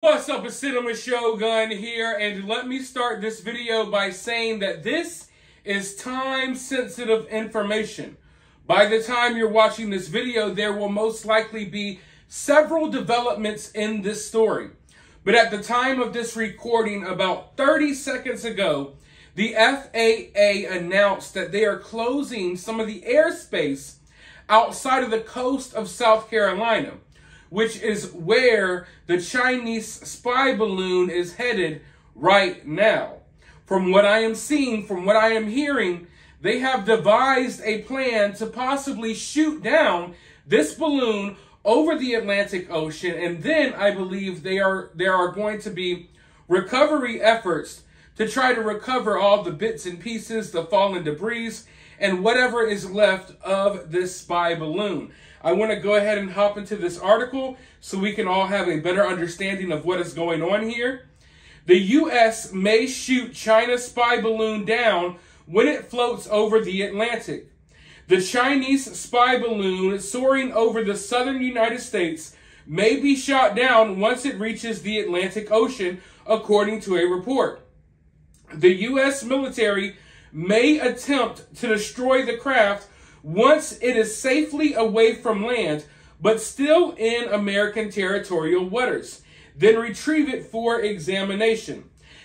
What's up, it's Cinema Shogun here, and let me start this video by saying that this is time-sensitive information. By the time you're watching this video, there will most likely be several developments in this story. But at the time of this recording, about 30 seconds ago, the FAA announced that they are closing some of the airspace outside of the coast of South Carolina, which is where the Chinese spy balloon is headed right now. From what I am seeing, from what I am hearing, they have devised a plan to possibly shoot down this balloon over the Atlantic Ocean, and then I believe there are going to be recovery efforts to try to recover all the bits and pieces, the fallen debris, and whatever is left of this spy balloon. I want to go ahead and hop into this article so we can all have a better understanding of what is going on here. The U.S. may shoot China's spy balloon down when it floats over the Atlantic. The Chinese spy balloon soaring over the southern United States may be shot down once it reaches the Atlantic Ocean, according to a report. The U.S. military may attempt to destroy the craft once it is safely away from land, but still in American territorial waters, then retrieve it for examination.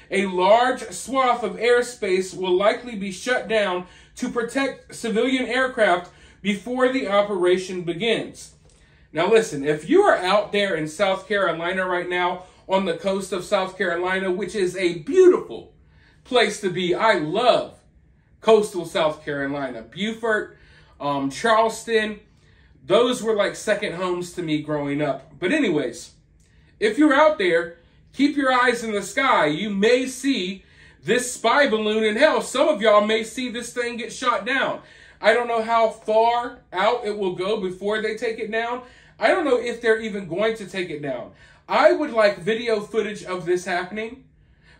A large swath of airspace will likely be shut down to protect civilian aircraft before the operation begins. Now listen, if you are out there in South Carolina right now, on the coast of South Carolina, which is a beautiful place to be. I love coastal South Carolina. Beaufort, Charleston, those were like second homes to me growing up. But anyways, if you're out there, keep your eyes in the sky. You may see this spy balloon, and hell, some of y'all may see this thing get shot down. I don't know how far out it will go before they take it down. I don't know if they're even going to take it down. I would like video footage of this happening.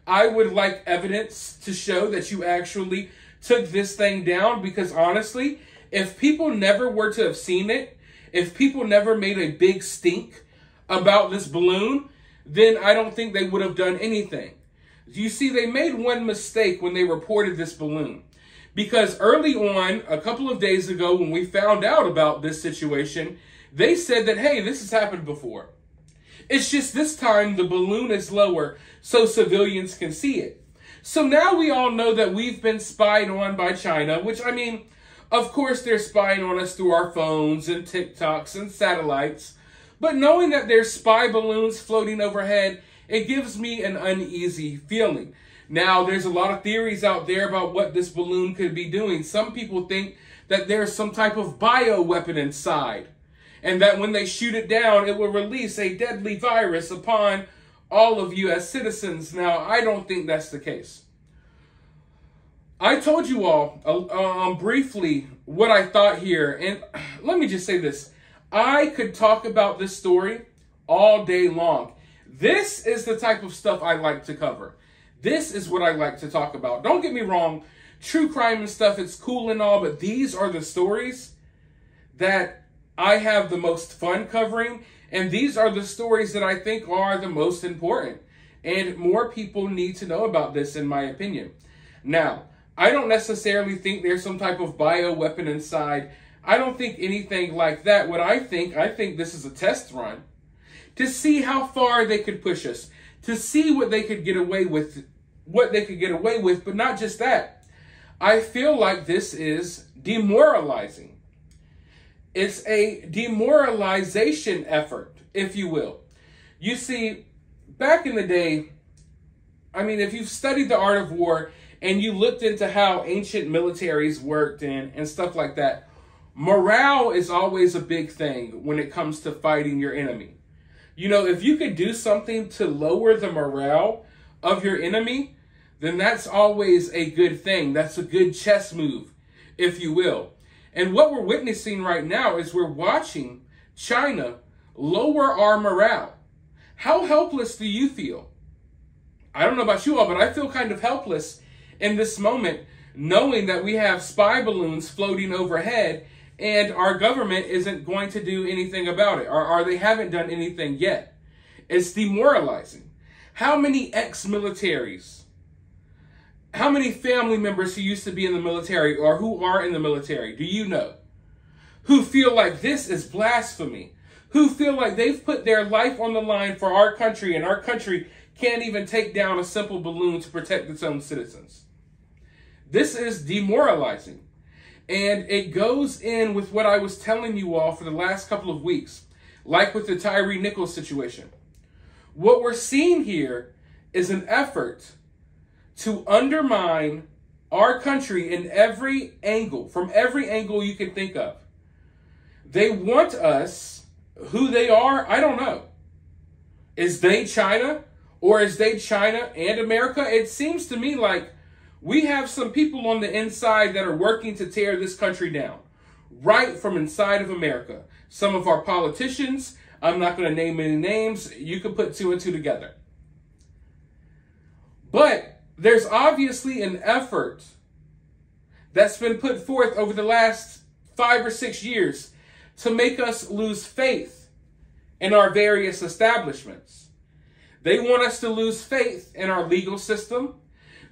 I would like evidence to show that you actually took this thing down, because honestly, if people never were to have seen it, if people never made a big stink about this balloon, then I don't think they would have done anything. You see, they made one mistake when they reported this balloon, because early on, a couple of days ago, when we found out about this situation, they said that, hey, this has happened before. It's just this time the balloon is lower so civilians can see it. So now we all know that we've been spied on by China, which, I mean, of course they're spying on us through our phones and TikToks and satellites. But knowing that there's spy balloons floating overhead, it gives me an uneasy feeling. Now, there's a lot of theories out there about what this balloon could be doing. Some people think that there's some type of bioweapon inside, and that when they shoot it down, it will release a deadly virus upon all of U.S. citizens. Now, I don't think that's the case. I told you all briefly what I thought here, and let me just say this. I could talk about this story all day long. This is the type of stuff I like to cover. This is what I like to talk about. Don't get me wrong, true crime and stuff, it's cool and all, but these are the stories that I have the most fun covering, and these are the stories that I think are the most important. And more people need to know about this, in my opinion. Now, I don't necessarily think there's some type of bioweapon inside. I don't think anything like that. What I think this is a test run to see how far they could push us, to see what they could get away with, but not just that. I feel like this is demoralizing. It's a demoralization effort, if you will. You see, back in the day, I mean, if you've studied the art of war and you looked into how ancient militaries worked and stuff like that, morale is always a big thing when it comes to fighting your enemy. You know, if you could do something to lower the morale of your enemy, then that's always a good thing. That's a good chess move, if you will. And what we're witnessing right now is we're watching China lower our morale. How helpless do you feel? I don't know about you all, but I feel kind of helpless in this moment, knowing that we have spy balloons floating overhead and our government isn't going to do anything about it, or they haven't done anything yet. It's demoralizing. How many ex-militaries, how many family members who used to be in the military or who are in the military do you know who feel like this is blasphemy, who feel like they've put their life on the line for our country and our country can't even take down a simple balloon to protect its own citizens? This is demoralizing. And it goes in with what I was telling you all for the last couple of weeks, like with the Tyre Nichols situation. What we're seeing here is an effort to undermine our country in every angle, from every angle you can think of. They want us, who they are, I don't know. Is they China, or is they China and America? It seems to me like we have some people on the inside that are working to tear this country down, right from inside of America. Some of our politicians, I'm not going to name any names, you can put two and two together. But there's obviously an effort that's been put forth over the last 5 or 6 years to make us lose faith in our various establishments. They want us to lose faith in our legal system.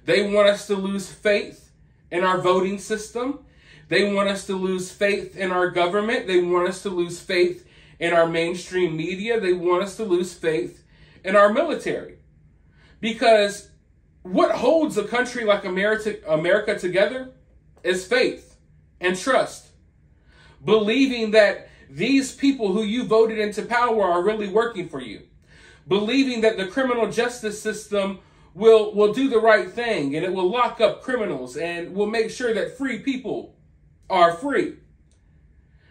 They want us to lose faith in our voting system. They want us to lose faith in our government. They want us to lose faith in our mainstream media. They want us to lose faith in our military. Because what holds a country like America together is faith and trust. Believing that these people who you voted into power are really working for you. Believing that the criminal justice system will do the right thing and it will lock up criminals and will make sure that free people are free.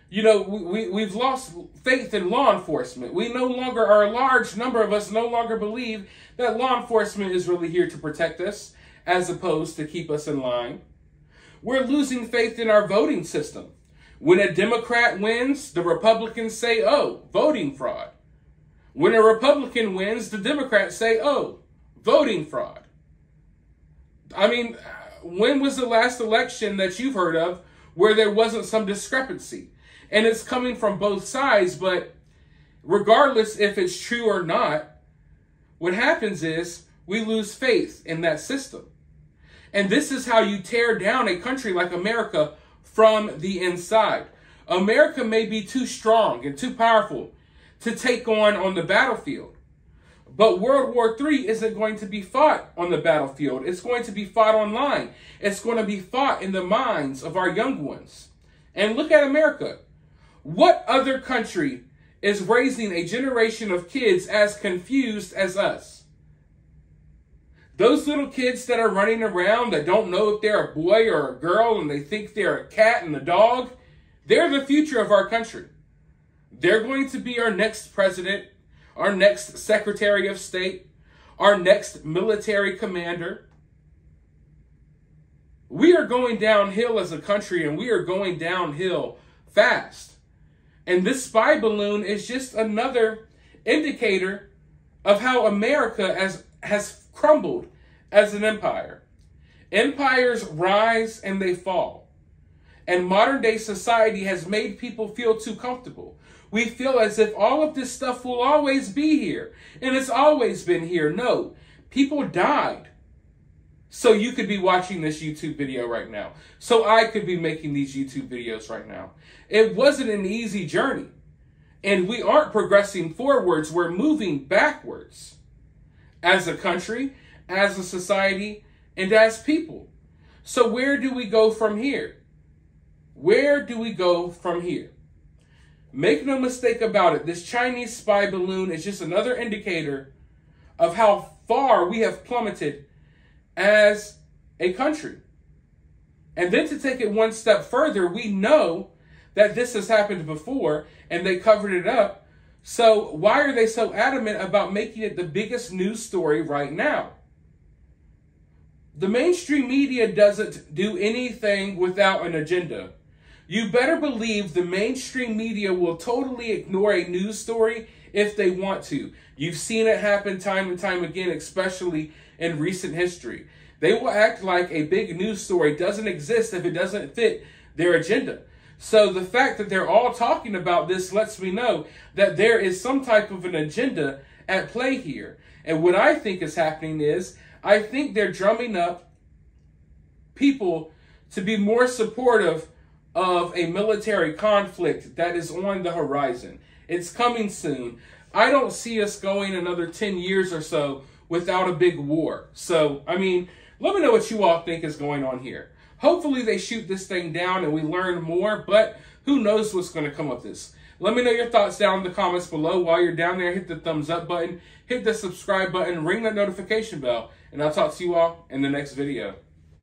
You know, we've lost faith in law enforcement. We no longer, or a large number of us no longer believe that law enforcement is really here to protect us as opposed to keep us in line. We're losing faith in our voting system. When a Democrat wins, the Republicans say, oh, voting fraud. When a Republican wins, the Democrats say, oh, voting fraud. I mean, when was the last election that you've heard of where there wasn't some discrepancy? And it's coming from both sides, but regardless if it's true or not, what happens is we lose faith in that system. And this is how you tear down a country like America from the inside. America may be too strong and too powerful to take on the battlefield. But World War III isn't going to be fought on the battlefield. It's going to be fought online. It's going to be fought in the minds of our young ones. And look at America. What other country is raising a generation of kids as confused as us? Those little kids that are running around that don't know if they're a boy or a girl and they think they're a cat and a dog, they're the future of our country. They're going to be our next president, our next Secretary of State, our next military commander. We are going downhill as a country, and we are going downhill fast. And this spy balloon is just another indicator of how America has crumbled as an empire. Empires rise and they fall. And modern day society has made people feel too comfortable. We feel as if all of this stuff will always be here. And it's always been here. No, people died. So you could be watching this YouTube video right now. So I could be making these YouTube videos right now. It wasn't an easy journey. And we aren't progressing forwards. We're moving backwards. As a country, as a society, and as people. So where do we go from here? Where do we go from here? Make no mistake about it, this Chinese spy balloon is just another indicator of how far we have plummeted as a country. And then to take it one step further, we know that this has happened before and they covered it up. So why are they so adamant about making it the biggest news story right now? The mainstream media doesn't do anything without an agenda. You better believe the mainstream media will totally ignore a news story if they want to. You've seen it happen time and time again, especially in recent history. They will act like a big news story doesn't exist if it doesn't fit their agenda. So the fact that they're all talking about this lets me know that there is some type of an agenda at play here. And what I think is happening is, I think they're drumming up people to be more supportive of a military conflict that is on the horizon. It's coming soon. I don't see us going another 10 years or so without a big war. So, I mean, let me know what you all think is going on here. Hopefully they shoot this thing down and we learn more, but who knows what's going to come of this. Let me know your thoughts down in the comments below. While you're down there, hit the thumbs up button, hit the subscribe button, ring that notification bell, and I'll talk to you all in the next video.